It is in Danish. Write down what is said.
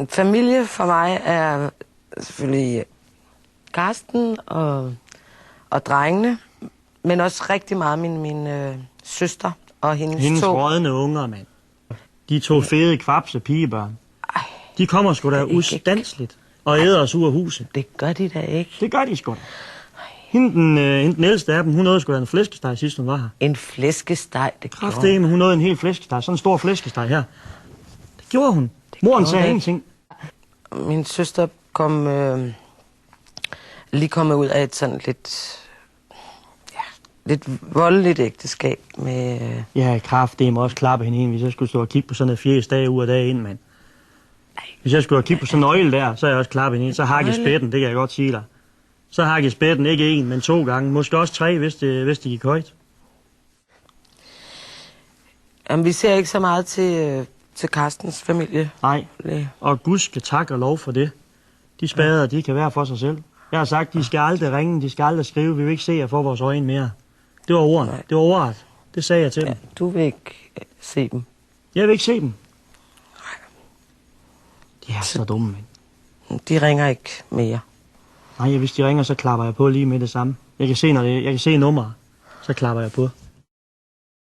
Familie for mig er selvfølgelig Karsten og drengene, men også rigtig meget min søster og hendes to. rådne unger, mand. De to fede kvapse pigebørn. De kommer sgu da ustandsligt og æder os ud af huset. Det gør de da ikke. Det gør de sgu da. Hende den ældste af dem, hun nåede sgu da en flæskesteg sidst hun var her. En flæskesteg, det gjorde hun. Kraftedeme, hun nåede en hel flæskesteg. Sådan en stor flæskesteg her. Det gjorde hun. Moren sagde ingenting. Min søster lige kommet ud af et sådan lidt voldeligt ægteskab med... Ja, kraftedeme også klappe hende ind, hvis jeg skulle stå og kigge på sådan et fjes dag ud af dag ind, mand. Hvis jeg skulle kigge på sådan en nøgle der, så er jeg også klappe hende ind. Så hakke spætten, det kan jeg godt sige dig. Så hakke spætten ikke en, men 2 gange. Måske også 3, hvis det gik højt. Jamen, vi ser ikke så meget til Karstens familie. Nej, og Gud skal tak og lov for det. De spader, de kan være for sig selv. Jeg har sagt, de skal aldrig ringe, de skal aldrig skrive, vi vil ikke se jer for vores øjne mere. Det var ordene, det var ordet. Det sagde jeg til dem. Du vil ikke se dem? Jeg vil ikke se dem. De er så dumme, mand. De ringer ikke mere. Nej, hvis de ringer, så klapper jeg på lige med det samme. Jeg kan se nummeret, så klapper jeg på.